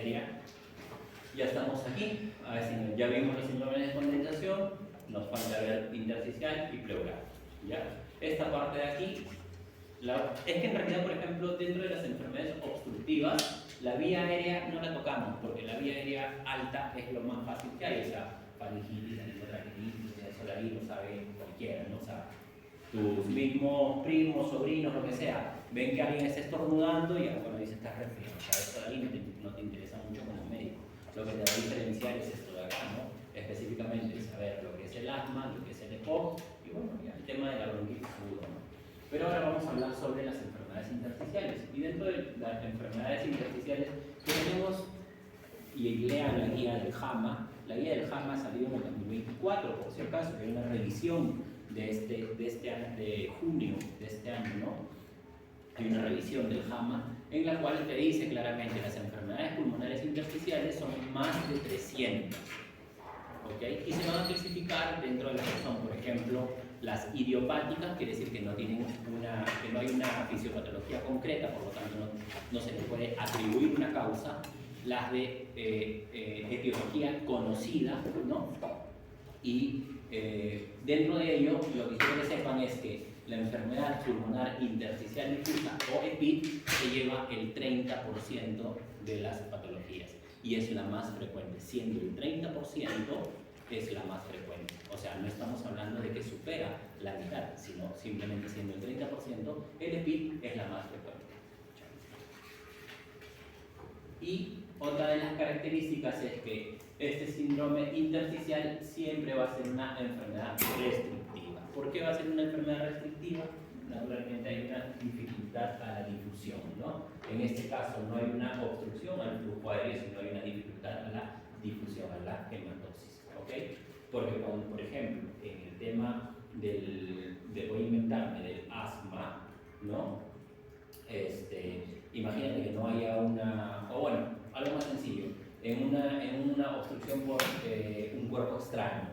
aérea. Ya estamos aquí, a ver si ya vimos los síndromes de condensación, nos falta ver intersticial y pleural. ¿Ya? Esta parte de aquí, es que en realidad, por ejemplo, dentro de las enfermedades obstructivas, la vía aérea no la tocamos, porque la vía aérea alta es lo más fácil que hay, o sea, faringitis, anilotraqueomitis, eso la lo sabe cualquiera, ¿no? O sea, tus mismos primos, sobrinos, lo que sea, ven que alguien está estornudando y bueno, dice, estás resfriado, o sea, eso de ahí no te interesa mucho como médico. Lo que te va a diferenciar es esto de acá, ¿no? Específicamente saber lo que es el asma, lo que es el EPOC y bueno, ya el tema de la bronquitis aguda, ¿no? Pero ahora vamos a hablar sobre las enfermedades intersticiales. Y dentro de las enfermedades intersticiales tenemos, y lean la guía del JAMA, la guía del JAMA ha salido en el 2024, por si acaso, que hay una revisión de junio de este año, ¿no? Hay una revisión del JAMA en la cual te dice claramente que las enfermedades pulmonares intersticiales son más de 300. ¿Okay? Y se van a clasificar dentro de las que son, por ejemplo, las idiopáticas, quiere decir que no hay una fisiopatología concreta, por lo tanto no se le puede atribuir una causa. Las de etiología conocida, ¿no? Y dentro de ello, lo que quiero que sepan es que la enfermedad pulmonar intersticial difusa o EPID se lleva el 30% de las patologías y es la más frecuente, siendo el 30% es la más frecuente. O sea, no estamos hablando de que supera la mitad, sino simplemente siendo el 30%, el EPID es la más frecuente. Y otra de las características es que este síndrome intersticial siempre va a ser una enfermedad restrictiva. ¿Por qué va a ser una enfermedad restrictiva? Naturalmente hay una dificultad a la difusión, ¿no? En este caso no hay una obstrucción al flujo aéreo, sino hay una dificultad a la difusión, a la hematosis, ¿ok? Porque cuando, por ejemplo, en el tema voy a inventarme, del asma, ¿no? Imagínate que no haya algo más sencillo, en una obstrucción por un cuerpo extraño,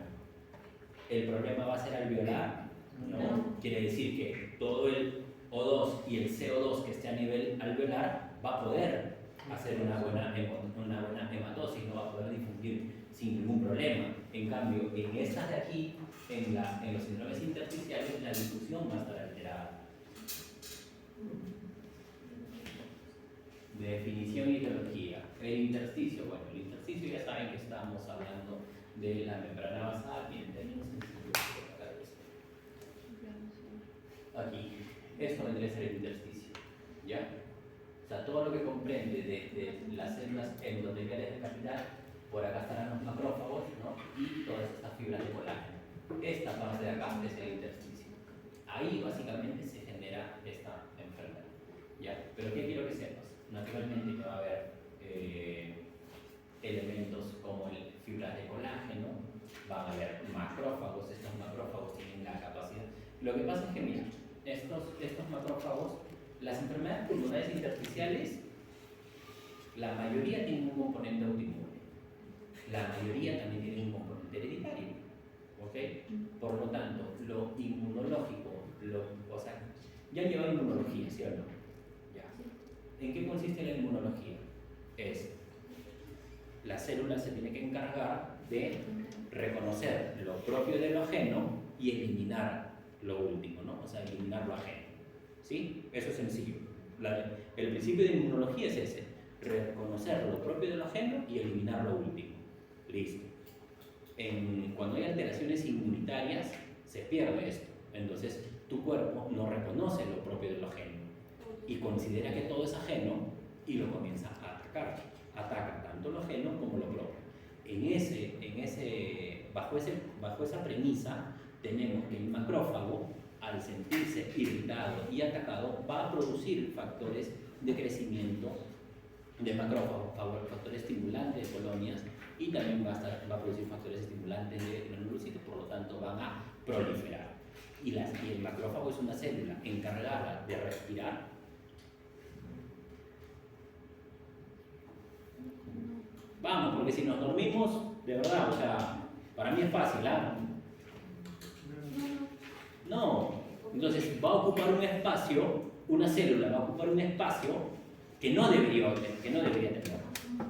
el problema va a ser alveolar, ¿no? Quiere decir que todo el O2 y el CO2 que esté a nivel alveolar va a poder hacer una buena hematosis, no va a poder difundir sin ningún problema. En cambio, en estas de aquí, en los síndromes intersticiales, la difusión va a estar alterada. Definición y etiología. El intersticio, bueno, el intersticio ya saben que estamos hablando de la membrana basal, bien, tenemos sencillo acá esto. Aquí, esto vendría a ser el intersticio, ¿ya? O sea, todo lo que comprende de las células endoteliales de capital, por acá estarán los macrófagos, ¿no? Y todas estas fibras de colágeno. Esta parte de acá es el intersticio. Ahí básicamente se genera esta enfermedad, ¿ya? Pero ¿qué quiero que sepas? Naturalmente que va a haber elementos como fibras de colágeno, van a haber macrófagos, estos macrófagos tienen la capacidad. Lo que pasa es que, mira, estos macrófagos, las enfermedades pulmonares intersticiales, la mayoría tienen un componente autoinmune, la mayoría también tienen un componente hereditario, ¿ok? Por lo tanto, lo inmunológico, o sea, ya lleva inmunología, ¿sí o no? ¿En qué consiste la inmunología? La célula se tiene que encargar de reconocer lo propio de lo ajeno y eliminar lo último, ¿no? O sea, eliminar lo ajeno, ¿sí? Eso es sencillo. El principio de inmunología es ese, reconocer lo propio de lo ajeno y eliminar lo último. Listo. Cuando hay alteraciones inmunitarias, se pierde esto. Entonces, tu cuerpo no reconoce lo propio de lo ajeno y considera que todo es ajeno y lo comienza a atacar. Ataca tanto lo ajeno como lo propio. Bajo esa premisa, tenemos que el macrófago, al sentirse irritado y atacado, va a producir factores de crecimiento de macrófagos, factores estimulantes de colonias, y también va a producir factores estimulantes de granulocitos, por lo tanto van a proliferar. Y el macrófago es una célula encargada de respirar. Vamos, porque si nos dormimos, de verdad, o sea, para mí es fácil, ¿ah? No. Entonces va a ocupar un espacio, una célula va a ocupar un espacio que no debería tener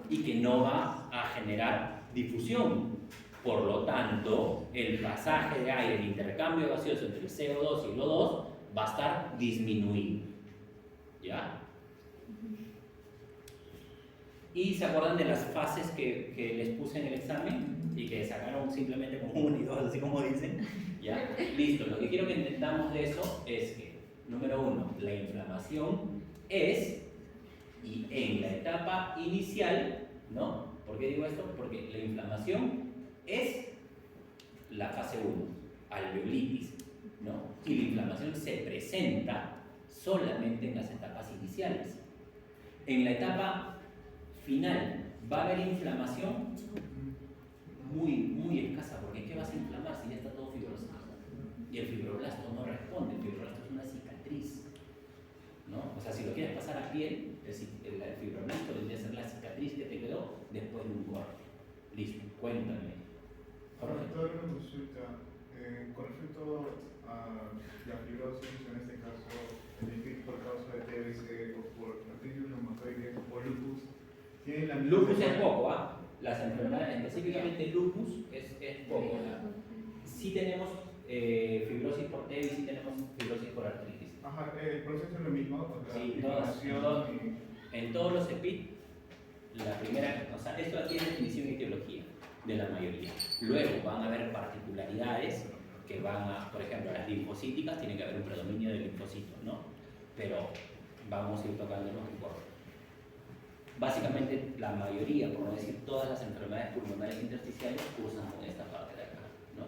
y que no va a generar difusión. Por lo tanto, el pasaje de aire, el intercambio gaseoso entre el CO2 y el O2 va a estar disminuido. ¿Ya? ¿Y se acuerdan de las fases que les puse en el examen y que sacaron simplemente como 1 y 2, así como dicen? ¿Ya? Listo, lo que quiero que entendamos de eso es que, número 1, la inflamación es, y en la etapa inicial, ¿no? ¿Por qué digo esto? Porque la inflamación es la fase 1, alveolitis, ¿no? Y la inflamación se presenta solamente en las etapas iniciales. En la etapa final va a haber inflamación muy escasa, porque ¿qué vas a inflamar si ya está todo fibroso? Y el fibroblasto no responde, el fibroblasto es una cicatriz, ¿no? O sea, si lo quieres pasar a piel, el fibroblasto vendría a ser la cicatriz que te quedó después de un corte. Listo, cuéntame. Doctor, una consulta. Con respecto a la fibrosis, en este caso, el tic por causa de TBC o por artritis reumatoide o lupus, ¿tiene la misma? Lupus es poco, ¿ah? Las enfermedades, específicamente lupus, es poco. Sí tenemos fibrosis por TB y sí tenemos fibrosis por artritis. Ajá, el proceso es lo mismo. Sí, en todos los EPIT, la primera, o sea, esto aquí es definición y etiología de la mayoría. Luego van a haber particularidades que van a, por ejemplo, las linfocíticas, tiene que haber un predominio de linfocitos, ¿no? Pero vamos a ir tocándonos en corto. Básicamente, la mayoría, por no decir todas las enfermedades pulmonares intersticiales, cursan con esta parte de acá, ¿no?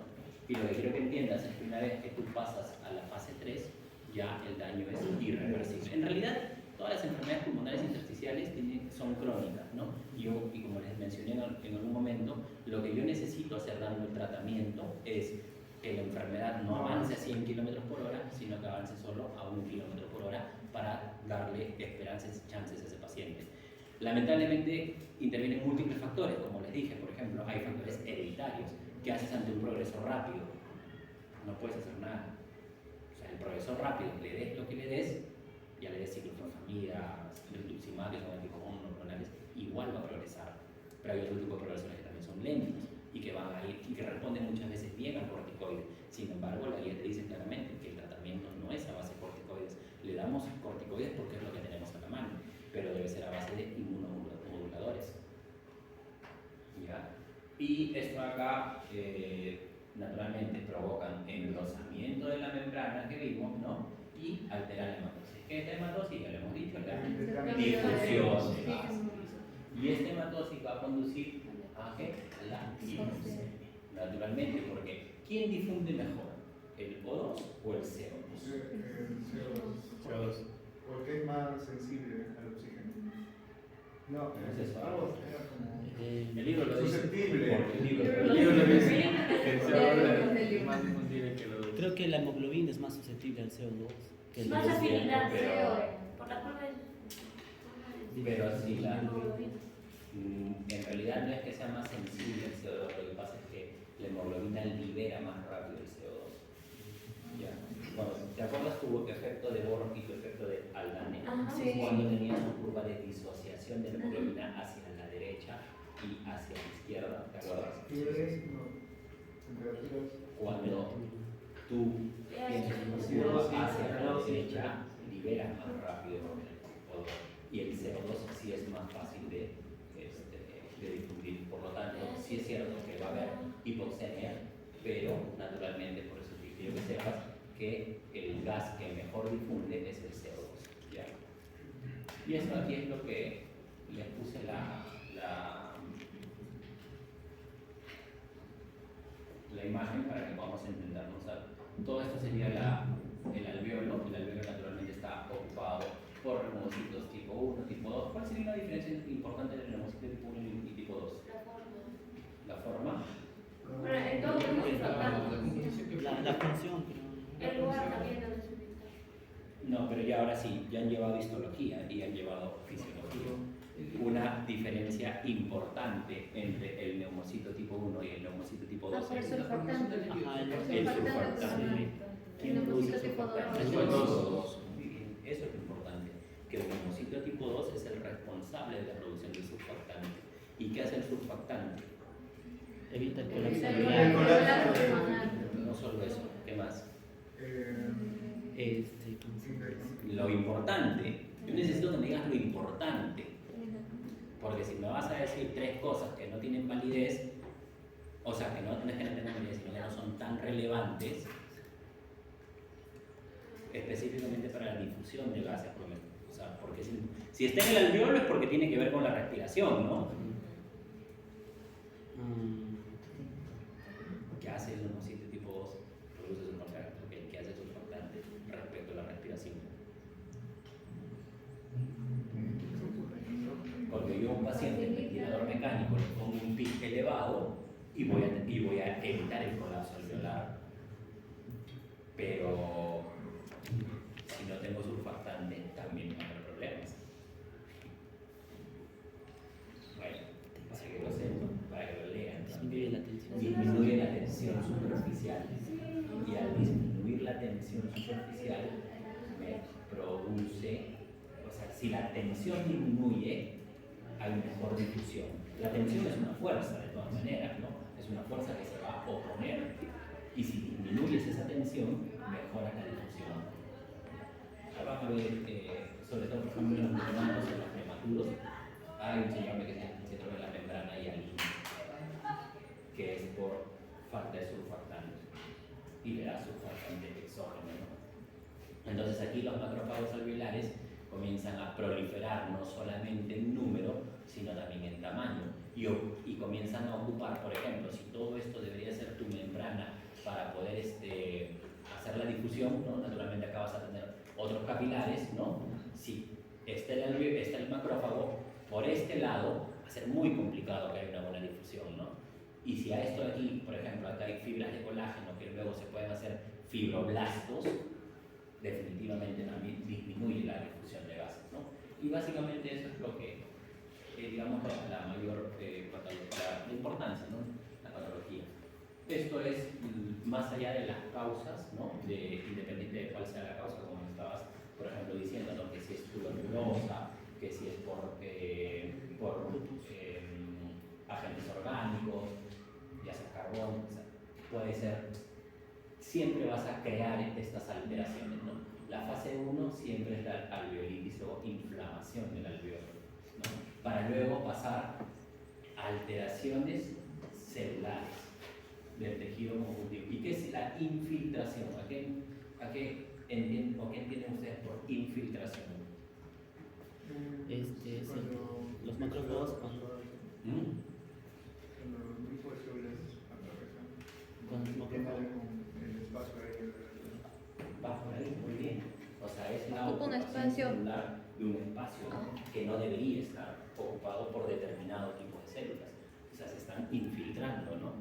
Y lo que quiero que entiendas es que una vez que tú pasas a la fase 3, ya el daño es irreversible. En realidad, todas las enfermedades pulmonares intersticiales son crónicas, ¿no? Y como les mencioné en algún momento, lo que yo necesito hacer dando el tratamiento es que la enfermedad no avance a 100 km por hora, sino que avance solo a 1 km por hora para darle esperanzas y chances a ese paciente. Lamentablemente intervienen múltiples factores, como les dije, por ejemplo, hay factores hereditarios. ¿Qué haces ante un progreso rápido? No puedes hacer nada. O sea, el progreso rápido, le des lo que le des, ya le des ciclofosfamida, rituximab, que son anticoagulantes, igual va a progresar. Pero hay otro tipo de progresiones que también son lentos y que van a ir y que responden muchas veces bien al corticoide. Sin embargo, la guía te dice claramente que el tratamiento no es a base de corticoides. Le damos corticoides porque es lo que tenemos a la mano, pero debe ser a base de inmunomoduladores. ¿Ya? Y esto acá, naturalmente, provocan engrosamiento de la membrana que vimos, ¿no? Y alteran la hematosis. ¿Qué es la hematosis? Ya lo hemos dicho, la difusión de gases. Y esta hematosis va a conducir a ¿qué? La hipoxemia. Naturalmente, porque ¿quién difunde mejor? ¿El O2 o el CO2? El CO2. Porque es más sensible al oxígeno. No, es eso. Era como... El libro lo dice. Susceptible. El libro lo dice. El CO2 es más difundible que los... Creo que la hemoglobina es más susceptible al CO2. Que Más afinidad, pero- creo, por la forma de... Pero sí, en realidad no es que sea más sensible el CO2, lo que pasa es que la hemoglobina libera más rápido el CO2. ¿Ya? Cuando, ¿te acuerdas tu efecto de Bohr y tu efecto de Aldane? Ajá, Sí, sí. cuando tenías una curva de disociación de la hemoglobina hacia la derecha y hacia la izquierda, ¿te acuerdas? Temperaturas. Cuando tú tienes una curva hacia la derecha, liberas más rápido el O2 y el CO2 sí es más fácil de difundir. Por lo tanto, sí es cierto que va a haber hipoxemia, pero naturalmente, por eso te quiero que sepas que el gas que mejor difunde es el CO2. ¿Ya? Y esto aquí es lo que les puse la imagen para que podamos entendernos. Todo esto sería el alveolo. El alveolo naturalmente está ocupado por neumocitos tipo 1, tipo 2. ¿Cuál sería la diferencia importante entre el neumocito tipo 1 y tipo 2? La forma. Bueno, en todo caso, La función, el lugar también donde se ubica. No, pero ya ahora sí, ya han llevado histología y han llevado fisiología. Una diferencia importante entre el neumocito tipo 1 y el neumocito tipo 2 por es eso el surfactante. el surfactante. ¿Quién produce el surfactante? El El tipo 2. Eso es lo importante, que el neumocito tipo 2 es el responsable de la producción del surfactante. ¿Y Evita el colapso El alveolar. colapso pulmonar. No solo eso, ¿qué más? ¿Cómo se llama? Lo importante, yo necesito que me digas lo importante, porque si me vas a decir tres cosas que no tienen validez, o sea, que no es que no tengan validez, sino que no son tan relevantes, específicamente para la difusión de gases, o sea, porque si está en el alveolo es porque tiene que ver con la respiración, ¿no? ¿Qué hace el homocidio tipo 2? Produce surfactante, ¿qué hace surfactante respecto a la respiración? Porque yo a un paciente en ventilador mecánico le pongo un PIC elevado y voy a evitar el colapso alveolar. Pero si no tengo surfactante, también va a haber problemas. Bueno, para que lo sepan, para que lo lean. Disminuye la tensión. Disminuye la tensión superficial. Y al disminuir la tensión superficial, me produce, o sea, si la tensión disminuye, hay mejor difusión. La tensión es una fuerza, de todas maneras, ¿no? Es una fuerza que se va a oponer. Y si disminuyes esa tensión, mejoras la difusión. Ahora van a ver, sobre todo, por ejemplo, en los neonatos, en los prematuros, hay un síndrome que se síndrome de la membrana hialina, que es por falta de surfactante. Y le da surfactante exógeno, ¿no? Entonces aquí los macrófagos alveolares comienzan a proliferar no solamente en número, sino también en tamaño. Y comienzan a ocupar, por ejemplo, si todo esto debería ser tu membrana para poder hacer la difusión, ¿no? Naturalmente acá vas a tener otros capilares, ¿no? Si está el macrófago, por este lado va a ser muy complicado que haya una buena difusión, ¿no? Y si a esto de aquí, por ejemplo, acá hay fibras de colágeno que luego se pueden hacer fibroblastos, definitivamente también disminuye la difusión de gases, ¿no? Y básicamente eso es lo que, digamos, la mayor la importancia, ¿no? La patología. Esto es más allá de las causas, ¿no? Independiente de cuál sea la causa, como me estabas, por ejemplo, diciendo, ¿no? Que si es tuberculosa, que si es por agentes orgánicos, ya sea carbón, o sea, puede ser, siempre vas a crear estas alteraciones, ¿no? La fase 1 siempre es la alveolitis o inflamación del alveolo, ¿no? Para luego pasar a alteraciones celulares del tejido conjuntivo. ¿Y qué es la infiltración? ¿A qué entienden ustedes por infiltración? Los macrófagos cuando Cuando el grupo de células atravesan Con el macrófago. con el espacio ahí. Va por ahí, muy bien. O sea, es la Ocupa un ocupación espacio. celular de un espacio, ¿no? Que no debería estar ocupado por determinado tipo de células. O sea, se están infiltrando, ¿no?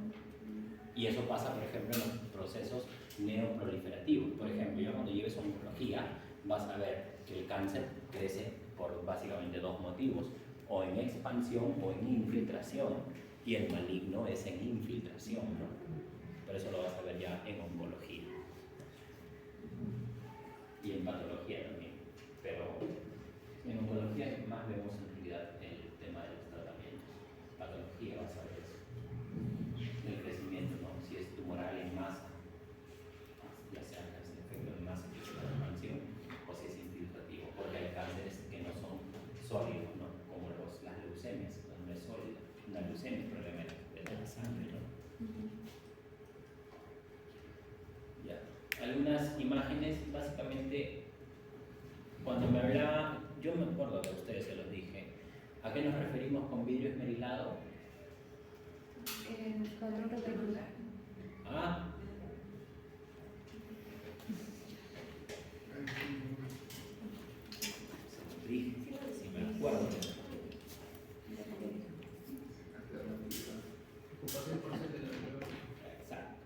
Y eso pasa, por ejemplo, en los procesos neoproliferativos. Por ejemplo, yo cuando lleves oncología, vas a ver que el cáncer crece por básicamente dos motivos, o en expansión o en infiltración, y el maligno es en infiltración, ¿no? Por eso lo vas a ver ya en oncología y en patología también, pero en oncología más vemos en realidad el tema de los tratamientos. Patología vas a ver eso, el crecimiento, ¿no? Si es tumoral en masa, ya sea cáncer de efecto en masa que es la expansión, o si es infiltrativo, porque hay cánceres que no son sólidos, ¿no? Como las leucemias, no es sólida. Una leucemia es problema de la sangre, ¿no? Ya. Algunas imágenes, básicamente, cuando me hablaba, yo me acuerdo que a ustedes se los dije, ¿a qué nos referimos con vidrio esmerilado? Escuadrón reticular. Ah, sí, sí me acuerdo. Ocupación parcial del alveolo. Exacto.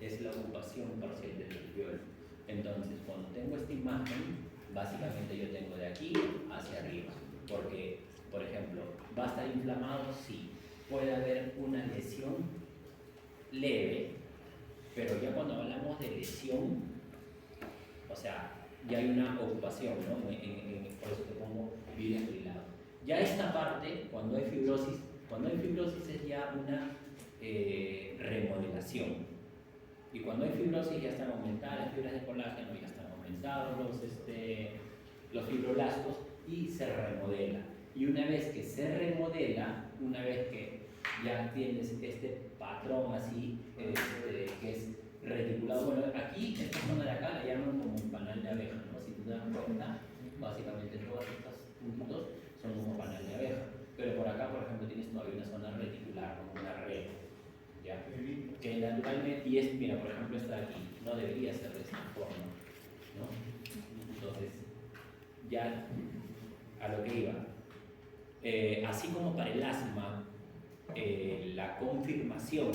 Es la ocupación parcial del alveolo. Entonces, cuando tengo esta imagen, básicamente yo tengo de aquí hacia arriba. Porque, por ejemplo, ¿va a estar inflamado? Sí. Puede haber una lesión leve, pero ya cuando hablamos de lesión, o sea, ya hay una ocupación, ¿no? Por eso te pongo vidrio esmerilado. Ya esta parte, cuando hay fibrosis, Cuando hay fibrosis es ya una remodelación. Y cuando hay fibrosis ya están aumentadas las fibras de colágeno, ya están aumentados los fibroblastos y se remodela. Y una vez que se remodela, una vez que ya tienes este patrón así, que es reticulado, bueno, aquí, esta zona de acá la llaman como un panal de abeja, ¿no? Si tú te das cuenta, básicamente todos estos puntitos son como panal de abeja. Pero por acá, por ejemplo, tienes todavía una zona reticular, como una red, ¿ya? Que naturalmente, y es, mira, por ejemplo, esta de aquí, no debería ser de esta forma, ¿no? Entonces, ya a lo que iba. Así como para el asma, la confirmación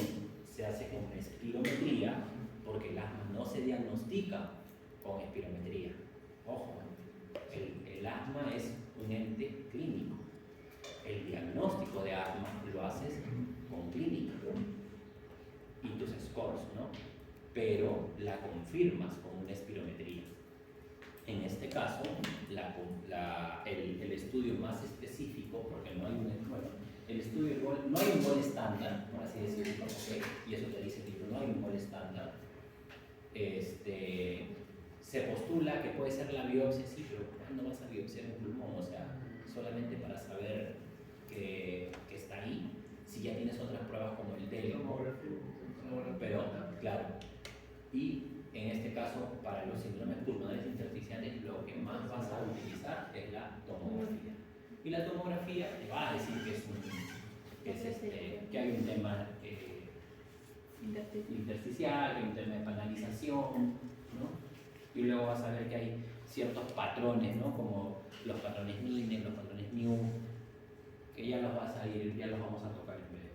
se hace con espirometría, porque el asma no se diagnostica con espirometría. Ojo, el asma es un ente clínico. El diagnóstico de asma lo haces con clínica y tus scores, ¿no? Pero la confirmas con una espirometría. En este caso, el estudio más específico, porque no hay un, bueno, el estudio, no hay un gol estándar, por así decirlo, ¿okay? Y eso te dice el libro, no hay un gol estándar. Se postula que puede ser la biopsia, sí, pero ¿cuándo vas a biopsiar un pulmón? O sea, solamente para saber que está ahí, si ya tienes otras pruebas como el DELO, pero claro, y en este caso, para los síndromes pulmonares intersticiales, lo que más vas a utilizar es la tomografía. Y la tomografía te va a decir que hay un tema intersticial, hay un tema de panalización, ¿no? Y luego vas a ver que hay ciertos patrones, ¿no? Como los patrones MINE, los patrones MIU, que ya los vamos a tocar en breve.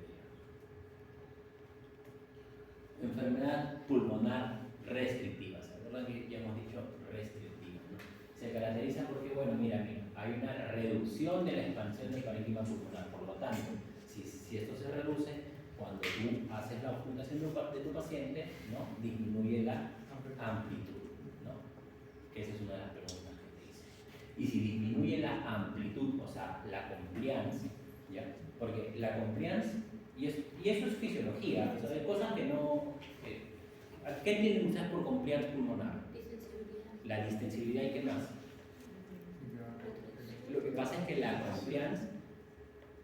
Enfermedad pulmonar restrictiva, ¿se acuerdan que ya hemos dicho restrictiva, ¿no? Se caracteriza porque, bueno, mira, hay una reducción de la expansión del parénquima pulmonar, por lo tanto, si esto se reduce, cuando tú haces la ocultación de tu paciente, ¿no? Disminuye la amplitud, ¿no? Que esa es una de las preguntas que te hice. Y si disminuye la amplitud, o sea, la compliance, ¿ya? Porque la compliance, y eso es fisiología, o sea, hay cosas que no... ¿Qué entienden ustedes por compliance pulmonar? La distensibilidad y qué más. Lo que pasa es que la compliance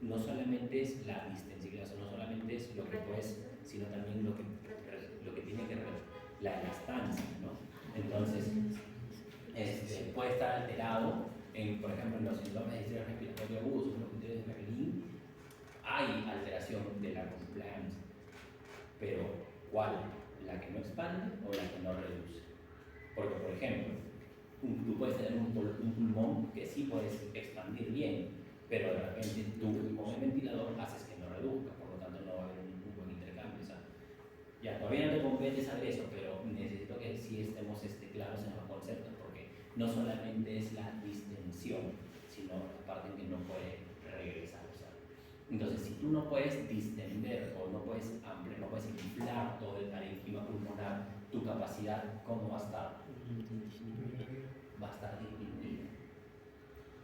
no solamente es la distensibilidad, o sea, no solamente es lo que puedes, sino también lo que tiene que ver la elastancia, ¿no? Entonces, puede estar alterado, por ejemplo, en los síndromes de estrés respiratorio agudos, los criterios de Berlín, hay alteración de la compliance, pero ¿cuál? ¿La que no expande o la que no reduce? Porque, por ejemplo, tú puedes tener un pulmón que sí puedes expandir bien, pero de repente tú con el ventilador haces que no reduzca, por lo tanto no va a haber un buen intercambio. O sea, ya todavía no te compete saber eso, pero necesito que sí estemos claros en los conceptos, porque no solamente es la distensión, sino la parte en que no puede regresar. O sea, entonces, si tú no puedes distender o no puedes ampliar, no puedes inflar todo el parénquima pulmonar, tu capacidad, ¿cómo va a estar? Va a estar disminuida.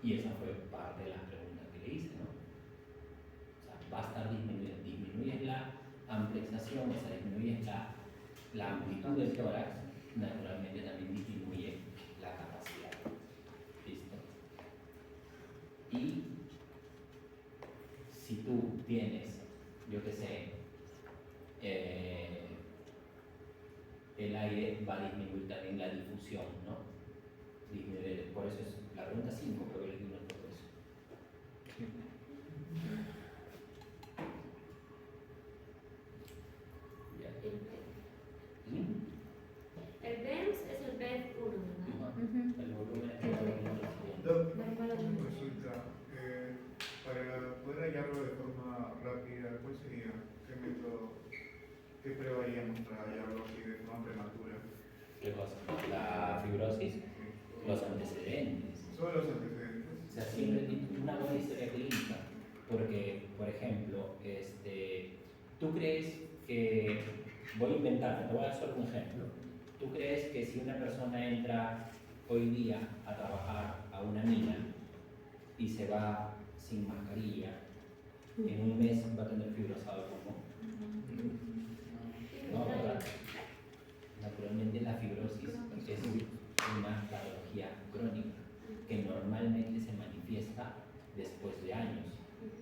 Y esa fue parte de la pregunta que le hice, ¿no? O sea, va a estar disminuida. Disminuyes la ampliación, o sea, disminuyes la amplitud del tórax, naturalmente también disminuye la capacidad. ¿Listo? Y si tú tienes, yo qué sé, el aire va a disminuir también la difusión, ¿no? Por eso es la pregunta 5, creo que les digo por eso. Ya. El BEMS es el BED1, ¿verdad? El volumen es el volumen recipiente. Doc, una consulta. Para poder hallarlo de forma rápida, ¿cuál sería? ¿Qué método? ¿Qué prueba haríamos para hallarlo así de forma prematura? ¿Qué cosa? La fibrosis, los antecedentes. Solo los antecedentes. O sea, siempre tienes una buena historia clínica. Porque, por ejemplo, tú crees que, voy a inventar, te voy a dar solo un ejemplo. ¿Tú crees que si una persona entra hoy día a trabajar a una mina y se va sin mascarilla, en un mes va a tener fibrosado como. No, ¿verdad? Naturalmente la fibrosis es una patología crónica que normalmente se manifiesta después de años.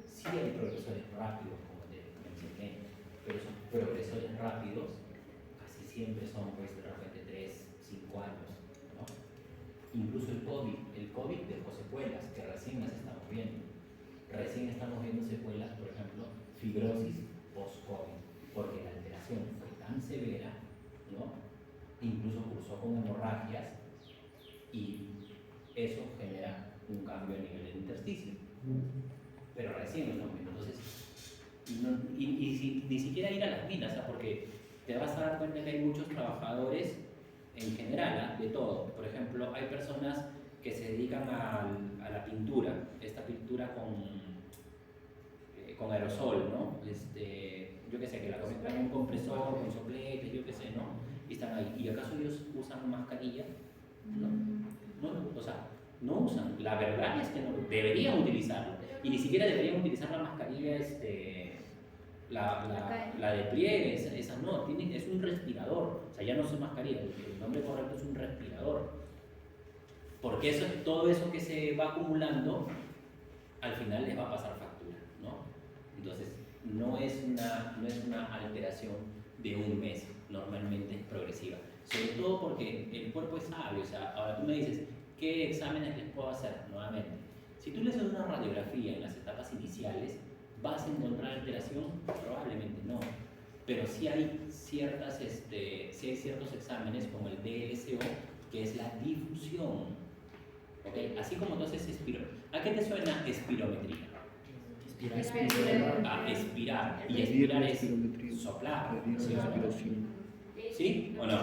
Sí hay progresores rápidos, como te mencioné, pero esos progresores rápidos casi siempre son pues de repente 3, 5 años, ¿no? Incluso el COVID dejó secuelas que recién las estamos viendo. Recién estamos viendo secuelas, por ejemplo, fibrosis post-COVID, porque la alteración fue tan severa, ¿no? Incluso cursó con hemorragias y eso genera un cambio a nivel del intersticio. Pero recién lo estamos viendo. Entonces, ni siquiera ir a las minas, ¿sabes? Porque te vas a dar cuenta que hay muchos trabajadores en general, ¿eh? De todo. Por ejemplo, hay personas que se dedican a la pintura, esta pintura con aerosol, ¿no? Yo qué sé, que la conectan en un compresor, con sopletes, yo qué sé, ¿no? Y están ahí. ¿Y acaso ellos usan mascarilla? No, o sea, no usan. La verdad es que no, deberían utilizarlo. Y ni siquiera deberían utilizar la mascarilla, la de pliegue, esa no, es un respirador. O sea, ya no es mascarilla, el nombre correcto es un respirador. Porque todo eso que se va acumulando, al final les va a pasar factura, ¿no? Entonces, no es una alteración de un mes, normalmente es progresiva. Sobre todo porque el cuerpo es sabio. O sea, ahora tú me dices, ¿qué exámenes les puedo hacer? Nuevamente, si tú le haces una radiografía en las etapas iniciales, ¿vas a encontrar alteración? Probablemente no. Pero sí hay ciertos exámenes como el DLCO, que es la difusión. ¿Okay? Así como entonces ¿a qué te suena espirometría? A expirar. Y expirar es soplar. ¿Sí o no? ¿Sí o no?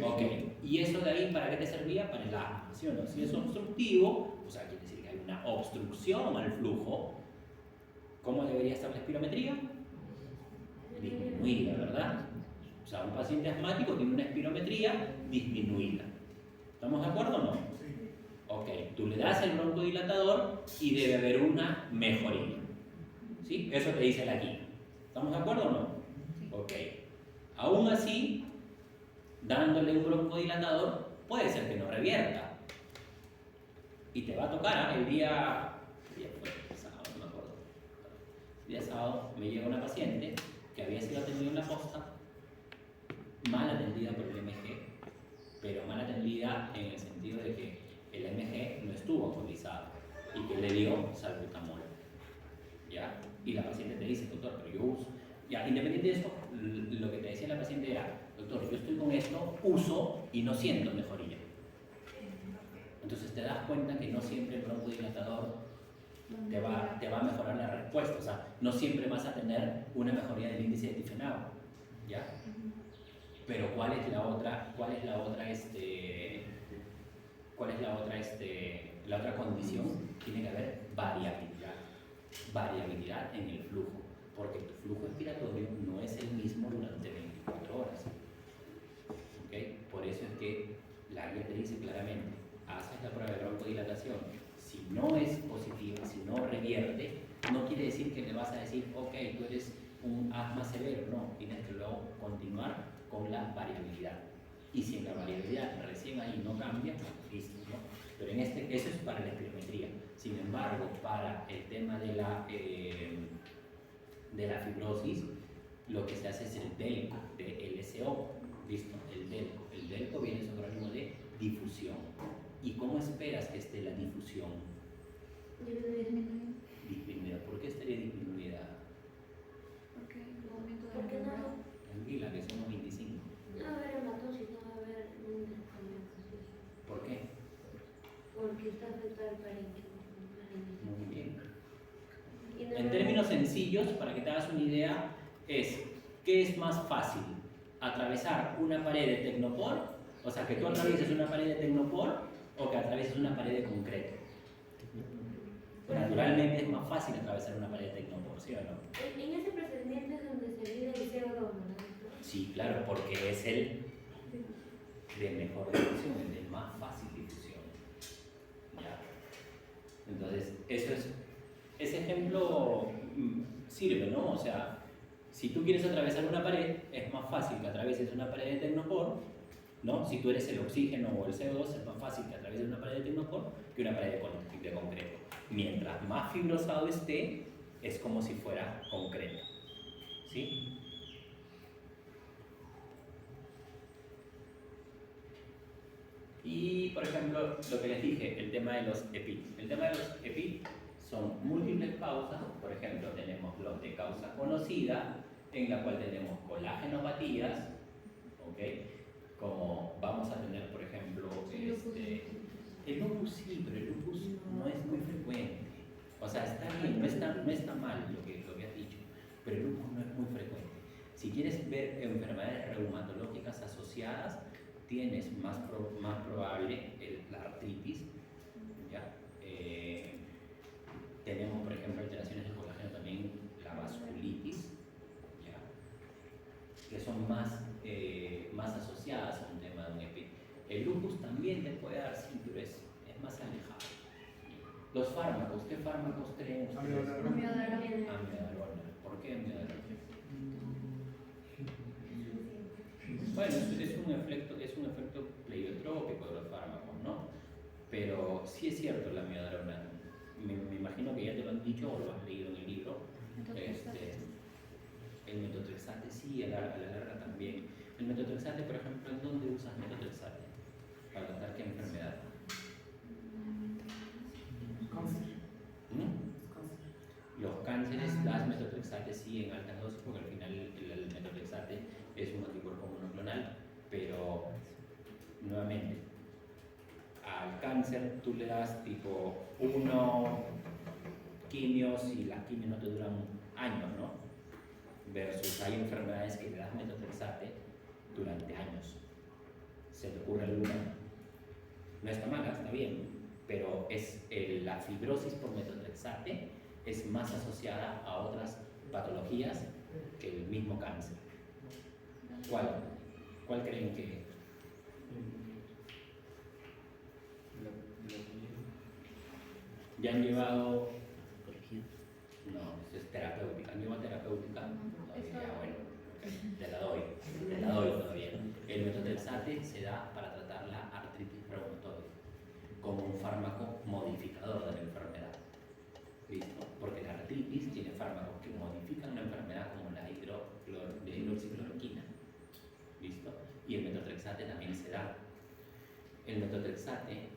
Ok. ¿Y eso de ahí para qué te servía? Para el asma, ¿sí o no? Si es obstructivo, o sea, quiere decir que hay una obstrucción al flujo. ¿Cómo debería estar la espirometría? Disminuida, ¿verdad? O sea, un paciente asmático tiene una espirometría disminuida. ¿Estamos de acuerdo o no? Sí. Ok, tú le das el broncodilatador y debe haber una mejoría. ¿Sí? Eso te dice la guía. ¿Estamos de acuerdo o no? Ok. Aún así, dándole un broncodilatador, puede ser que no revierta. Y te va a tocar, el día fue sábado, no me acuerdo. El día sábado me llega una paciente que había sido atendida en la posta, mal atendida por el MG, pero mal atendida en el sentido de que el MG no estuvo actualizado y que le dio salbutamol. ¿Ya? Y la paciente te dice, doctor, pero yo uso. Ya, independiente de eso, lo que te decía la paciente era, doctor, yo estoy con esto, uso y no siento mejoría. Entonces te das cuenta que no siempre el broncodilatador te va a mejorar la respuesta. O sea, no siempre vas a tener una mejoría del índice de difenado. ¿Ya? Pero ¿cuál es la otra condición? Tiene que haber variabilidad en el flujo, porque tu flujo expiratorio no es el mismo durante 24 horas. ¿Okay? Por eso es que la guía te dice claramente, haces la prueba de broncodilatación, si no es positiva, si no revierte, no quiere decir que le vas a decir, ok, tú eres un asma severo, no, tienes que luego continuar con la variabilidad. Y si en la variabilidad recién ahí no cambia, listo, ¿no? Pero eso es para la espirometría. Sin embargo, para el tema de la fibrosis, lo que se hace es el DELCO, de LSO, ¿listo? El DELCO viene sobre algo de difusión. ¿Y cómo esperas que esté la difusión? Disminuida. ¿Por qué estaría disminuida? ¿Por qué no? Tranquila, que somos 25. No va a haber hematosis, no va a haber un descompensación. ¿Por qué? Porque está afectado el parénquima. Muy bien. Y no En va- términos sencillos, para que te hagas una idea, ¿qué es más fácil? ¿Atravesar una pared de tecnopor? O sea, que tú atravieses una pared de tecnopor o que atravieses una pared de concreto. Naturalmente es más fácil atravesar una pared de tecnopor, ¿sí o no? En ese procedimiento es donde se mide el CO2, ¿no? Sí, claro, porque es el de mejor difusión, el de más fácil difusión. ¿Ya? Entonces, ese ejemplo sirve, ¿no? O sea, si tú quieres atravesar una pared, es más fácil que atravieses una pared de Tecnopor, ¿no? Si tú eres el oxígeno o el CO2, es más fácil que atravieses una pared de Tecnopor que una pared de concreto. Mientras más fibrosado esté, es como si fuera concreto, ¿sí? Y, por ejemplo, lo que les dije, el tema de los EPI. El tema de los EPI son múltiples causas. Por ejemplo, tenemos los de causa conocida, en la cual tenemos colagenopatías, ¿ok? Como vamos a tener, por ejemplo, el lupus sí, pero el lupus no es muy frecuente. O sea, está bien, no está mal lo que has dicho, pero el lupus no es muy frecuente. Si quieres ver enfermedades reumatológicas asociadas, tienes más probable la artritis, ¿ya? Tenemos, por ejemplo, alteraciones del colágeno también, la vasculitis, ¿ya? Que son más asociadas a un tema de un EPI. El lupus también te puede dar, sí, pero es más alejado. Los fármacos, ¿qué fármacos creen ustedes? Amiodarona. ¿Por qué amiodarona? Bueno, es un efecto pleiotrópico de los fármacos, ¿no? Pero sí es cierto la amiodarona. Me imagino que ya te lo han dicho o lo has leído en el libro. El metotrexate sí, a la larga también. El metotrexate, por ejemplo, ¿en dónde usas metotrexate? ¿Para tratar qué enfermedad? Los cánceres das metotrexate sí en altas dosis porque al final el metotrexate es un anticuerpo monoclonal, pero nuevamente al cáncer tú le das tipo 1 quimios y las quimios no te duran años, ¿no? Versus hay enfermedades que le das metotrexate durante años. ¿Se te ocurre alguna? No está mala, está bien, pero la fibrosis por metotrexate es más asociada a otras patologías que el mismo cáncer. ¿Cuál creen que? ¿Ya han llevado? No, es terapéutica. ¿Han llevado terapéutica? Ya, bueno, okay. Te la doy todavía. El metotrexate se da para tratar la artritis reumatoide como un fármaco modificador de la enfermedad. ¿Listo? Porque la artritis tiene fármacos que modifican una enfermedad como la hidroxicloroquina. ¿Listo? Y el metotrexate también se da. El metotrexate,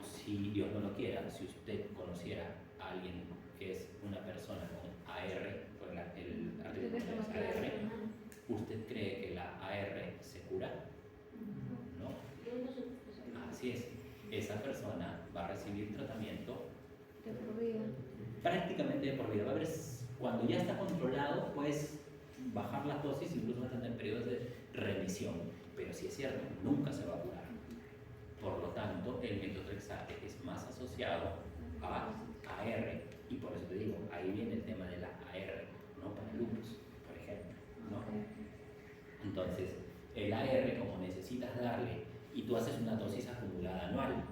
si Dios no lo quiera, si usted conociera a alguien que es una persona con AR, con el artritis AR, ¿usted cree que la AR se cura? ¿No? Así es. Esa persona va a recibir tratamiento prácticamente de por vida. Va a haber, cuando ya está controlado, puedes bajar las dosis, incluso vas a tener periodos de remisión. Pero si es cierto, nunca se va a curar. Por lo tanto, el metotrexate es más asociado a AR. Y por eso te digo, ahí viene el tema de la AR, no para el lupus, por ejemplo, ¿no? Entonces, el AR, como necesitas darle, y tú haces una dosis acumulada anual,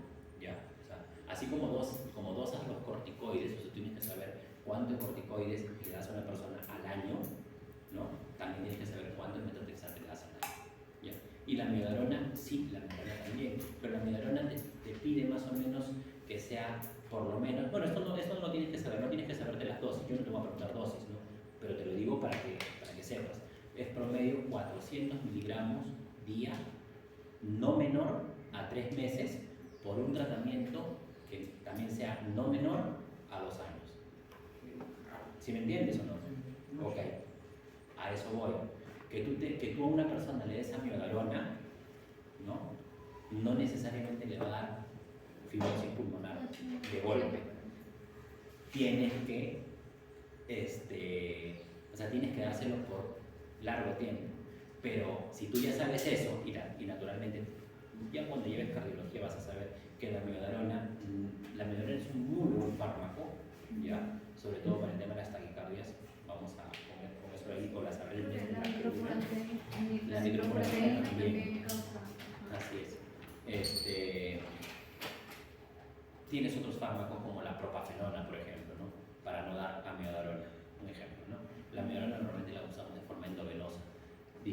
¿ya? O sea, así como dosas los corticoides, o sea, tú tienes que saber cuántos corticoides le das a una persona al año, ¿no? También tienes que saber cuántos metotrexate le das al año, ¿ya? Y la amiodarona, sí, la amiodarona también, pero la amiodarona te pide más o menos que sea por lo menos, bueno, esto no lo tienes que saber, no tienes que saberte las dosis, yo no te voy a preguntar dosis, ¿no? Pero te lo digo para que sepas, es promedio 400 miligramos día, no menor a 3 meses, por un tratamiento que también sea no menor a 2 años. ¿Sí me entiendes o no? Ok, a eso voy. Que tú a una persona le des amiodarona, no necesariamente le va a dar fibrosis pulmonar de golpe. Tienes que, tienes que dárselo por largo tiempo. Pero si tú ya sabes eso, y naturalmente, ya cuando lleves cardiología vas a saber que la amiodarona es un muy buen fármaco, ¿ya? Sobre todo para el tema de las taquicardias. Vamos a poner con eso ahí, con las arritmias. La nitrofurantoína también. Así es. Tienes otros fármacos como la propafenona, por ejemplo, ¿no? Para no dar amiodarona.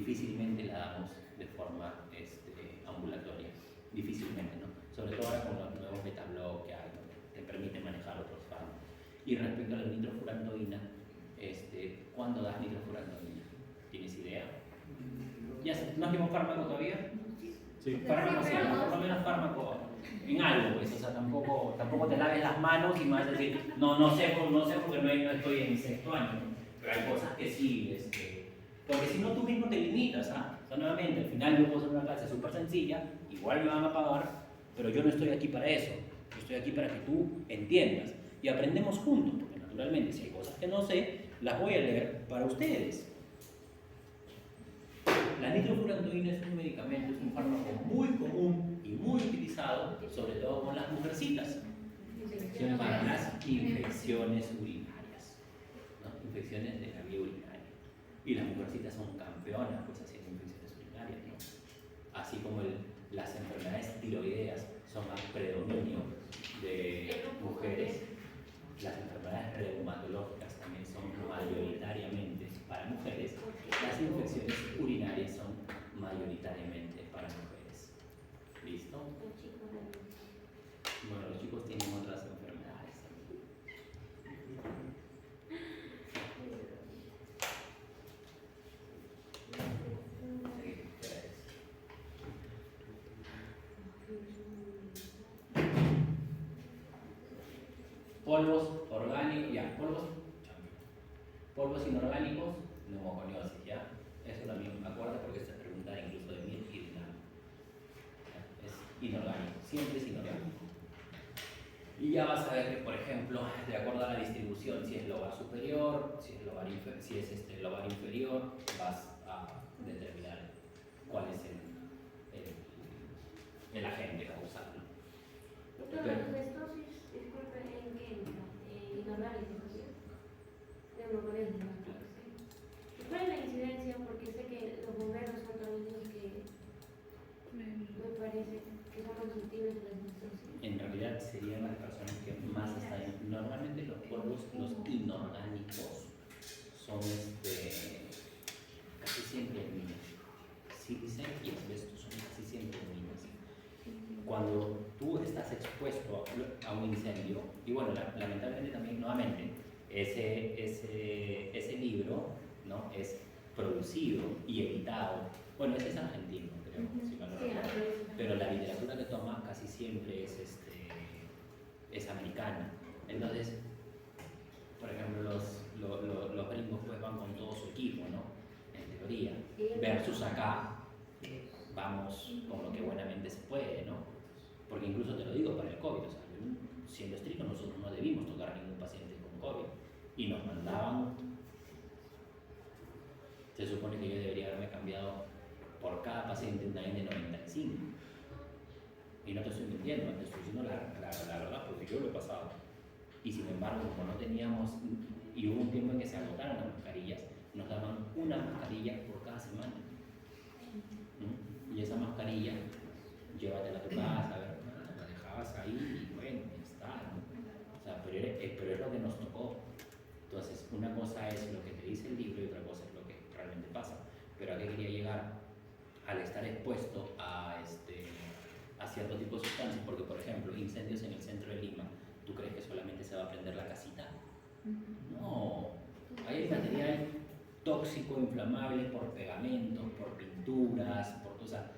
difícilmente la damos de forma ambulatoria, difícilmente, ¿no? Sobre todo ahora con los nuevos beta-block que hay, ¿no? Te permiten manejar otros fármacos. Y respecto a la nitrofurantoína, ¿cuándo das nitrofurantoína? ¿Tienes idea? ¿Ya no es un fármaco todavía? Sí. Fármaco, sí, por lo menos fármaco en algo, pues, o sea, tampoco te laves las manos y me vas a decir, no sé porque no estoy en mi sexto año, pero hay cosas que sí, porque si no tú mismo te limitas, ¿ah? O sea, nuevamente, al final yo puedo hacer una clase súper sencilla, igual me van a pagar, pero yo no estoy aquí para eso, yo estoy aquí para que tú entiendas y aprendemos juntos, porque naturalmente si hay cosas que no sé, las voy a leer para ustedes. La nitrofurantoína es un medicamento, es un fármaco muy común y muy utilizado, sobre todo con las mujercitas, para las infecciones urinarias, ¿no? Infecciones de la vía urinaria. Y las mujercitas son campeonas pues haciendo infecciones urinarias, ¿no? Así como las enfermedades tiroideas son más predominio de mujeres, las enfermedades reumatológicas también son mayoritariamente para mujeres, las infecciones urinarias son mayoritariamente para mujeres. ¿Listo? Bueno, los chicos tienen otras enfermedades también. Polvos orgánicos, ya, polvos inorgánicos, neumoconiosis, ya. Eso también me acuerdo porque se pregunta incluso de miel y de nada. Es inorgánico, siempre es inorgánico. Y ya vas a ver que, por ejemplo, de acuerdo a la distribución, si es lobar superior, si es lobar inferior, vas a determinar cuál es el agente causal, ¿no? Doctor, la asbestosis, disculpe, ¿en qué entra? Inorgánico, ¿no? Neumoconiosis. ¿Cuál es la incidencia? Porque sé que los bomberos son también los que me parece que son los susceptibles de la asbestosis. En realidad serían las personas que más están. Normalmente los polvos, los inorgánicos, son casi siempre en minas. Sílice y asbesto son casi siempre en minas. Cuando tú estás expuesto a un incendio, y bueno, lamentablemente también, nuevamente, ese libro, ¿no? Es producido y editado. Bueno, ese es argentino, creo, si mal no recuerdo. Pero la literatura que toma casi siempre es americana. Entonces, por ejemplo, los gringos pues van con todo su equipo, ¿no? En teoría. Versus acá, vamos con lo que buenamente se puede, ¿no? Porque incluso te lo digo para el COVID, o sea, siendo estricto, nosotros no debimos tocar a ningún paciente con COVID. Y nos mandaban, se supone que yo debería haberme cambiado por cada paciente una N95. Y no te estoy mintiendo, te estoy diciendo la verdad, porque yo lo he pasado. Y sin embargo, como no teníamos, y hubo un tiempo en que se agotaron las mascarillas, nos daban una mascarilla por cada semana. Y esa mascarilla, llévatela a tu casa, la dejabas ahí y bueno, ya está, ¿no? O sea, pero es lo que nos tocó. Entonces, una cosa es lo que te dice el libro y otra cosa es lo que realmente pasa. Pero ¿a qué quería llegar? Al estar expuesto a cierto tipo de sustancias, porque por ejemplo, incendios en el centro de Lima, ¿tú crees que solamente se va a prender la casita? No, hay material tóxico, inflamable por pegamentos, por pinturas, o sea,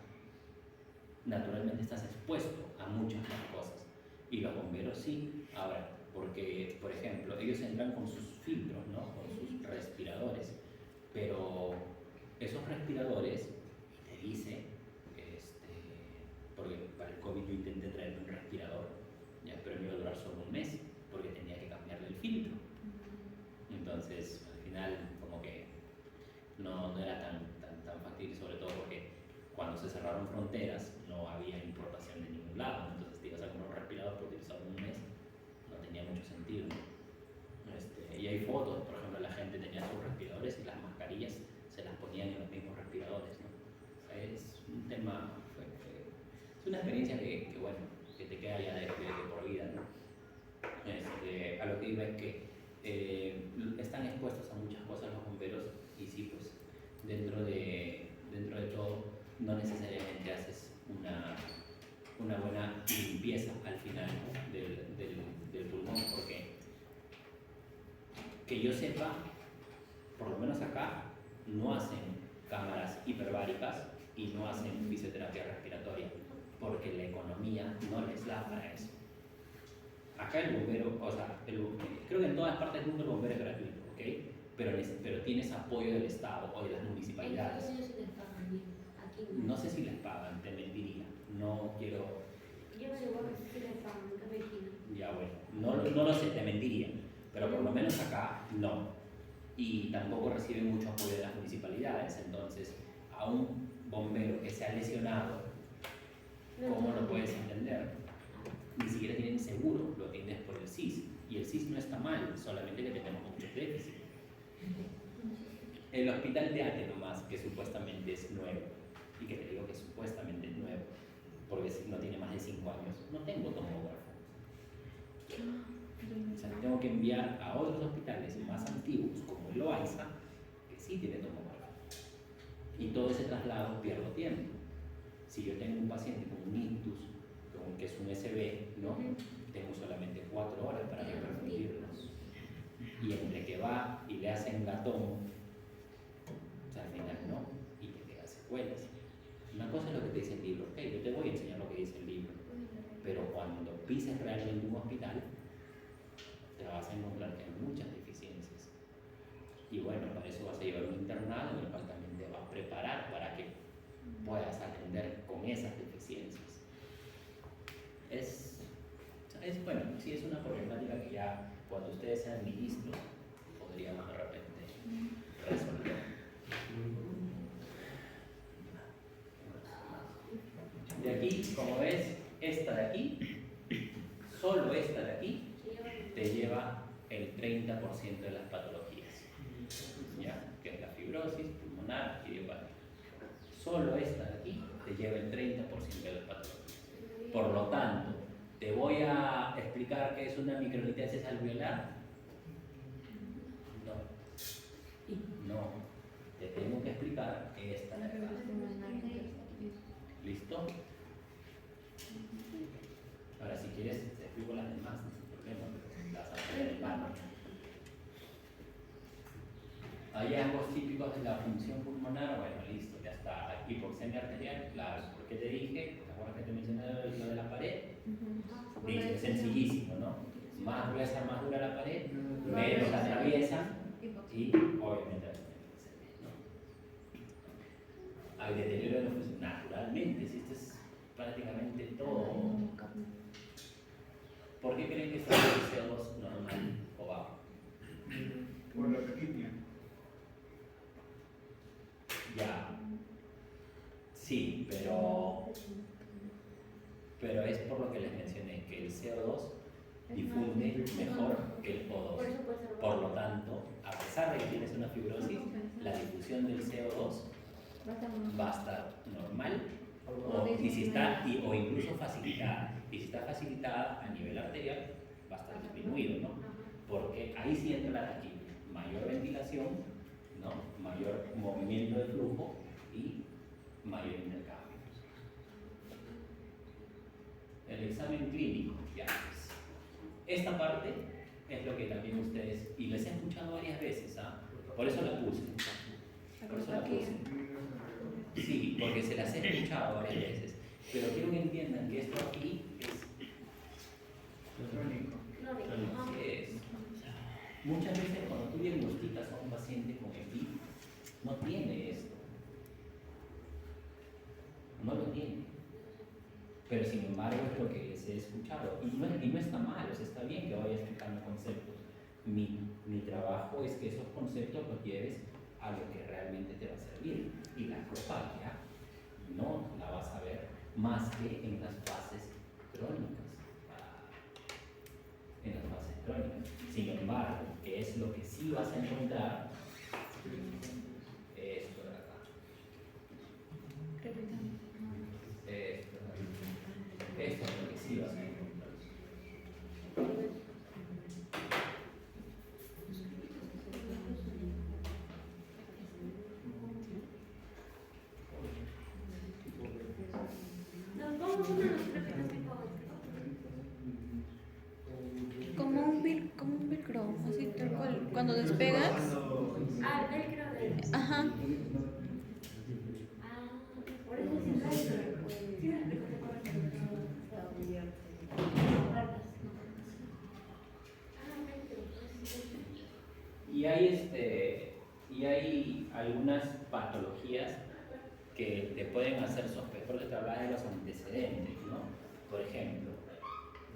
naturalmente estás expuesto a muchas más cosas. Y los bomberos sí, ahora, porque, por ejemplo, ellos entran con sus filtros, ¿no? Con sus respiradores, pero esos respiradores, te dice, porque para el COVID yo intenté traerme un respirador, ya, pero me iba a durar solo un mes, porque tenía que cambiarle el filtro. Entonces, al final, como que no era tan factible, sobre todo porque cuando se cerraron fronteras no había importación de ningún lado, entonces te ibas a comprar un respirador por utilizarlo un mes, no tenía mucho sentido. Y hay fotos, por ejemplo, la gente tenía sus respiradores y las mascarillas se las ponían en los mismos respiradores, ¿no? O sea, es un tema, es una experiencia que bueno, que te queda ya de por vida, ¿no? A lo que iba es que están expuestos a muchas cosas los bomberos y sí, pues dentro de que yo sepa, por lo menos acá, no hacen cámaras hiperbáricas y no hacen fisioterapia respiratoria, porque la economía no les da para eso. Acá el bombero, o sea, creo que en todas partes del mundo el bombero es gratuito, ¿ok? Pero tienes apoyo del Estado o de las municipalidades. En Estados Unidos sí les pagan bien, aquí no. No sé si les pagan, te mentiría. No quiero. Yo me digo que sí les pagan, que me quieren. Ya bueno, no lo sé, te mentiría. Pero por lo menos acá no. Y tampoco reciben mucho apoyo de las municipalidades. Entonces, a un bombero que se ha lesionado, ¿cómo lo puedes entender? Ni siquiera tienen seguro, lo atiendes por el SIS. Y el SIS no está mal, solamente que tenemos muchos déficits. El hospital de Ate nomás, que supuestamente es nuevo, y que te digo que supuestamente es nuevo, porque no tiene más de 5 años, no tengo tomógrafo. O sea, tengo que enviar a otros hospitales más antiguos, como el Loaiza, que sí tiene tomógrafo. Y todo ese traslado pierdo tiempo. Si yo tengo un paciente con un ictus, que es un SB, ¿no? Tengo solamente 4 horas para repercutirlos. Y entre que va y le hacen gatón, o sea, al final no, y te quedan secuelas. Una cosa es lo que te dice el libro, ok, yo te voy a enseñar lo que dice el libro, pero cuando pises realmente un hospital, te vas a encontrar que hay muchas deficiencias. Y bueno, para eso vas a llevar un internado en el cual también te va a preparar para que puedas atender con esas deficiencias. Es bueno, sí es una problemática que ya cuando ustedes sean ministros podríamos de repente resolver. De aquí, como ves, esta de aquí, solo esta de aquí, te lleva el 30% de las patologías, ¿ya? Que es la fibrosis pulmonar idiopática. Solo esta de aquí te lleva el 30% de las patologías. Por lo tanto, ¿te voy a explicar qué es una microlitesis alveolar? No. Te tengo que explicar esta de acá. ¿Listo? Ahora, si quieres, te explico las demás, no hay problema, las hacer de mano. Hallazgos típicos de la función pulmonar, bueno, listo, ya está. Hipoxemia arterial, claro, porque te dije, ¿te acuerdas que te mencioné lo de la pared? Listo, es sencillísimo, ¿no? Más gruesa, más dura la pared, menos la atraviesa y obviamente la hipoxemia, ¿no? Hay deterioro de la función, naturalmente, si esto es prácticamente todo. ¿Por qué creen que está el CO2 normal o bajo? Por la taquipnia. Ya. Sí, pero es por lo que les mencioné, que el CO2 difunde mejor que el O2. Por lo tanto, a pesar de que tienes una fibrosis, la difusión del CO2 va a estar normal o incluso facilitada. Y si está facilitada a nivel arterial, va a estar disminuido, ¿no? Porque ahí sí entra la taquipnia, mayor ventilación, ¿no? Mayor movimiento de flujo y mayor intercambio. El examen clínico, ya pues. Esta parte es lo que también ustedes, y les he escuchado varias veces, ¿ah? Por eso la puse. Por eso la puse. Sí, porque se las he escuchado varias veces. Pero quiero que entiendan que esto aquí es Crónico. Así es. Muchas veces cuando tú diagnosticas a un paciente con EPI, no tiene esto. No lo tiene. Pero sin embargo es lo que les he escuchado. Y no está mal, o sea, está bien que vaya explicando conceptos. Mi trabajo es que esos conceptos los lleves a lo que realmente te va a servir. Y la propagia no la vas a ver más que en las fases crónicas. En las fases crónicas. Sin embargo, que es lo que sí vas a encontrar, esto de acá. Esto es lo que sí vas a encontrar. Como un velcro, así tal Cuando despegas. Ah, el velcro de... Ajá. Ah, por eso es el velcro, pues. Y hay algunas patologías que te pueden hacer sospechar, porque te hablaba de los antecedentes, ¿no? Por ejemplo,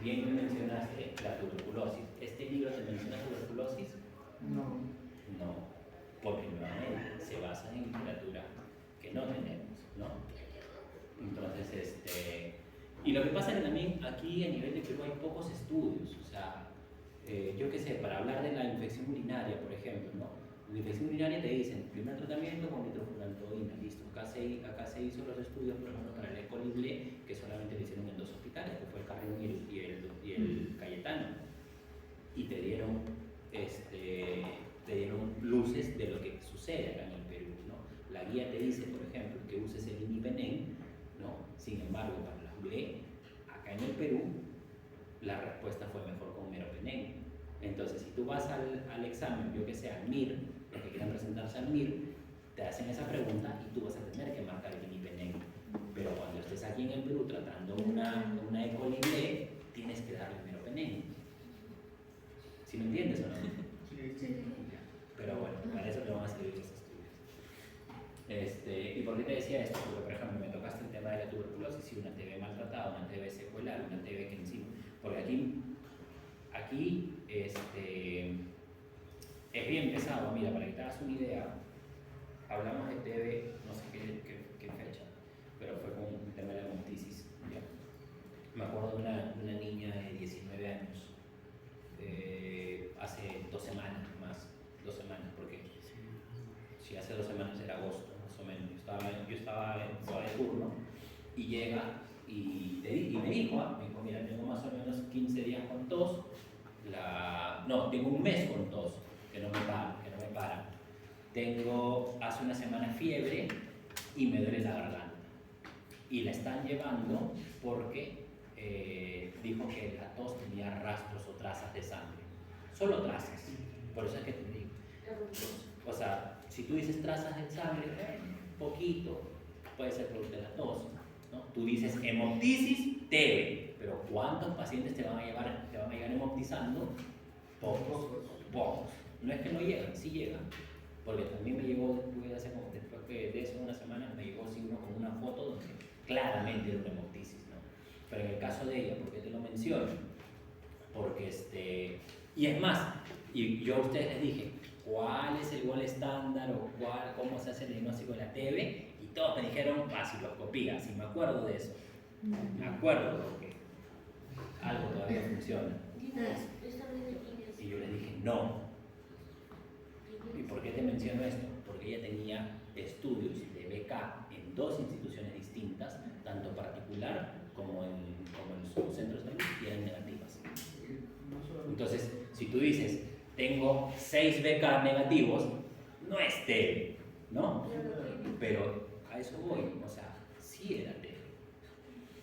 bien que mencionaste la tuberculosis. ¿Este libro te menciona tuberculosis? No. No, porque nuevamente se basa en literatura que no tenemos, ¿no? Entonces, y lo que pasa es que también aquí a nivel de Perú hay pocos estudios, o sea, yo qué sé, para hablar de la infección urinaria, por ejemplo, ¿no? La infección urinaria te dicen, primer tratamiento con nitrofurantoína, listo. Acá se hizo los estudios, por ejemplo, para el E. coli B, que solamente lo hicieron en 2 hospitales, que fue el Carrión y el Cayetano. Y te dieron luces de lo que sucede acá en el Perú, ¿no? La guía te dice, por ejemplo, que uses el imipenem, ¿no? Sin embargo, para las B, acá en el Perú, la respuesta fue mejor con meropenem. Entonces, si tú vas al examen, yo que sé, al MIR, los que quieran presentarse al MIR, te hacen esa pregunta y tú vas a tener que marcar el imipenem. Pero cuando estés aquí en el Perú tratando una E. coli B, tienes que darle el meropenem. ¿Sí me entiendes o no? Sí. Pero bueno, para eso te van a servir los estudios. ¿Y por qué te decía esto? Porque, por ejemplo, me tocaste el tema de la tuberculosis y una TB maltratada, una TB secuelar, una TB que encima. Porque aquí es bien pesado. Mira, para que te hagas una idea, hablamos de TB, no sé qué fecha, pero fue con el tema de la hemoptisis. ¿Ya? Me acuerdo de una niña de 19 años, hace 2 semanas más, 2 semanas, porque si hace 2 semanas era agosto, más o menos, yo estaba de turno, y llega y me dijo, mira, tengo más o menos 15 días con tos, tengo un mes con tos, que no me para, tengo hace una semana fiebre y me duele la garganta, y la están llevando porque dijo que la tos tenía rastros o trazas de sangre, solo trazas, por eso es que te digo, o sea, si tú dices trazas de sangre, poquito, puede ser producto de la tos, ¿no? Tú dices hemoptisis, TB, pero ¿cuántos pacientes te van a llegar hemoptizando? Pocos. No es que no llegan, sí llegan, porque también me llegó después de eso, unas semanas, me llegó uno con una foto donde claramente era una hemoptisis, ¿no? Pero en el caso de ella, ¿por qué te lo menciono? Porque y es más, y yo a ustedes les dije, ¿cuál es el gol estándar o cómo se hace el diagnóstico de la TB? Y todos me dijeron vaciloscopía, si me acuerdo de eso. Me acuerdo porque algo todavía funciona. Y yo les dije, no. ¿Y por qué te menciono esto? Porque ella tenía estudios de BK en 2 instituciones distintas, tanto particular como en su centro de salud, y eran negativas. Entonces, si tú dices, tengo 6 BK negativos, no es TB, ¿no? Pero a eso voy, o sea, sí era TB.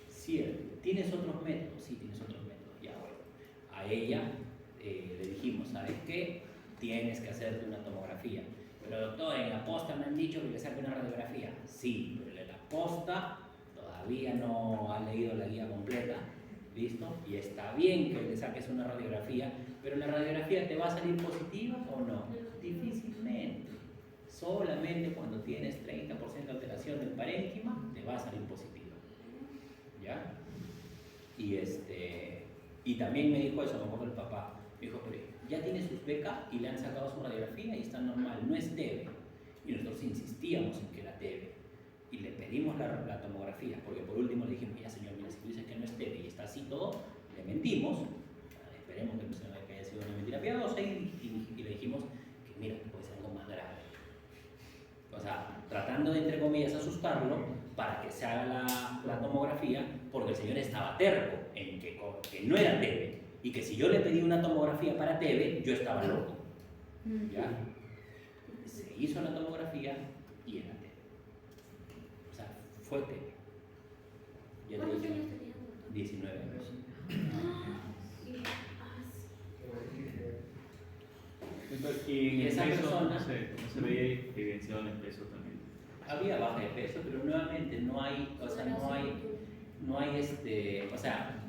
Sí era TB. ¿Tienes otros métodos? Sí, tienes otros métodos. Ya, bueno. A ella le dijimos, ¿sabes qué? Tienes que hacerte una tomografía. Pero doctor, en la posta me han dicho que le saque una radiografía. Sí, pero en la posta todavía no ha leído la guía completa. ¿Listo? Y está bien que le saques una radiografía, pero la radiografía te va a salir positiva o no. Difícilmente. Solamente cuando tienes 30% de alteración del parénquima te va a salir positiva. ¿Ya? Y también me dijo eso, me acuerdo el papá. Me dijo, pero ya tiene sus becas y le han sacado su radiografía y está normal, no es TB. Y nosotros insistíamos en que era TB. Y le pedimos la tomografía, porque por último le dijimos, ya señor, mira, si tú dices que no es TB y está así todo, le mentimos, esperemos que haya sido una mentira piadosa, y le dijimos que mira, que puede ser algo más grave. O sea, tratando de, entre comillas, asustarlo para que se haga la tomografía, porque el señor estaba terco en que no era TB, y que si yo le pedí una tomografía para TB, yo estaba loco. ¿Ya? Se hizo la tomografía y era TB. O sea, fue TB. Ya te ¿Cuántos dije, años tenía? 19 años. Entonces, y en el esa peso persona- no se veía evidenciado en el peso también. Había baja de peso, pero nuevamente no hay, o sea, o sea,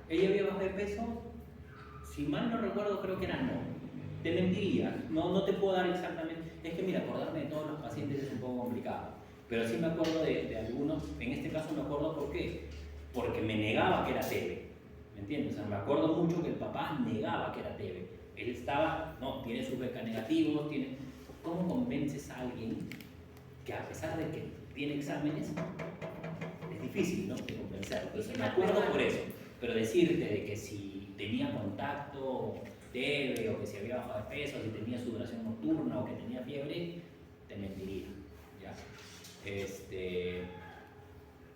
ella había baja de peso, si mal no recuerdo, creo que era no. Te mentiría, no te puedo dar exactamente, es que mira, acordarme de todos los pacientes es un poco complicado, pero sí me acuerdo de algunos, en este caso me acuerdo por qué, porque me negaba que era TB, ¿me entiendes? O sea, me acuerdo mucho que el papá negaba que era TB, él estaba, no, tiene sus beca negativos, tiene, ¿cómo convences a alguien que a pesar de que tiene exámenes, es difícil, ¿no?, de convencerlo? Entonces, me acuerdo por eso, pero decirte de que si tenía contacto TB o que si había bajado de peso, si tenía sudoración nocturna o que tenía fiebre, te mentiría, ¿ya?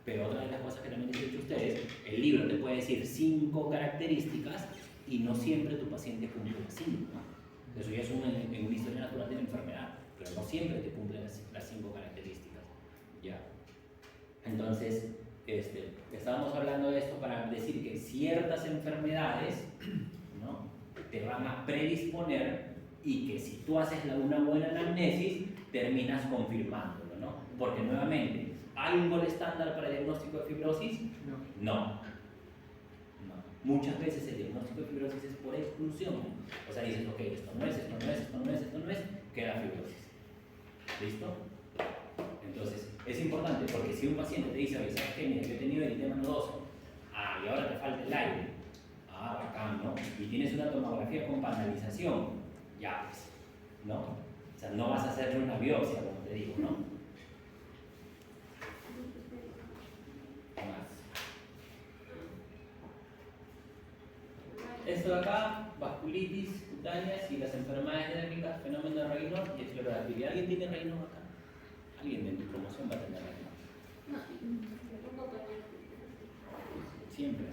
Pero otra de las cosas que también les he dicho a ustedes, el libro te puede decir 5 características y no siempre tu paciente cumple las 5, ¿no? Eso ya es en una historia natural de la enfermedad, pero no siempre te cumplen las 5 características, ¿ya? Entonces, estábamos hablando de esto para decir que ciertas enfermedades, ¿no?, te van a predisponer y que si tú haces una buena anamnesis, terminas confirmándolo, ¿no? Porque nuevamente, ¿hay un gol estándar para el diagnóstico de fibrosis? No. Muchas veces el diagnóstico de fibrosis es por exclusión. O sea, dices, ok, esto no es, queda fibrosis. ¿Listo? Entonces, es importante porque si un paciente te dice, oye, ¿sabes qué? Mira, yo he tenido eritema nodoso. Ah, y ahora te falta el aire. Ah, bacán, ¿no? Y tienes una tomografía con panalización. Ya, pues, ¿no? O sea, no vas a hacerle una biopsia, como te digo, ¿no? Más. Esto de acá, vasculitis cutáneas y las enfermedades dérmicas, fenómeno de Raynaud y esclerodermia. ¿Alguien tiene Raynaud acá? Alguien de tu promoción va a tener Raynaud. Siempre.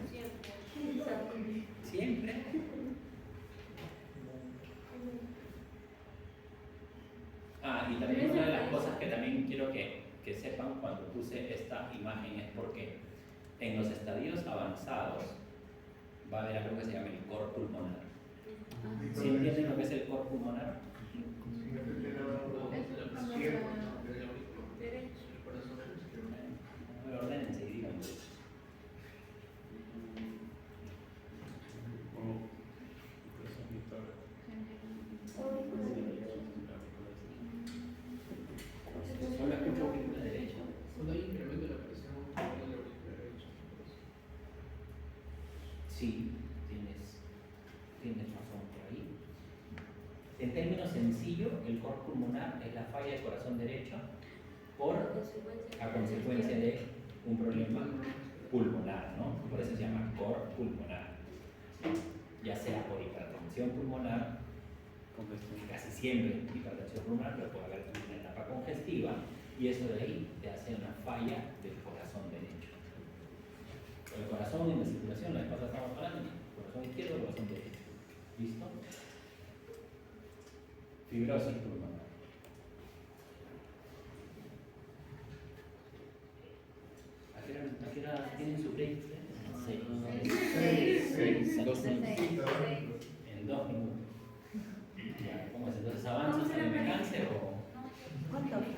Siempre. Ah, y también una de las cosas que también quiero que sepan cuando puse esta imagen es porque en los estadios avanzados va a haber algo que se llama el cor pulmonar. ¿Sí entienden lo que es el cor pulmonar? Pero ordénense y díganme. Solo escucho auricular derecho. Cuando hay incremento de la presión arterial de la auricular derecha. Sí, tienes razón por ahí. En términos sencillos, el cor pulmonar es la falla del corazón derecho a consecuencia de un problema pulmonar, ¿no? Por eso se llama cor pulmonar. Ya sea por hipertensión pulmonar, casi siempre hipertensión pulmonar, pero puede haber una etapa congestiva y eso de ahí te hace una falla del corazón derecho. El corazón en la circulación, la vez pasada estábamos hablando, corazón izquierdo, corazón derecho. ¿Listo? Fibrosis pulmonar. ¿A qué hora tienen su break? Seis. En 2 minutos.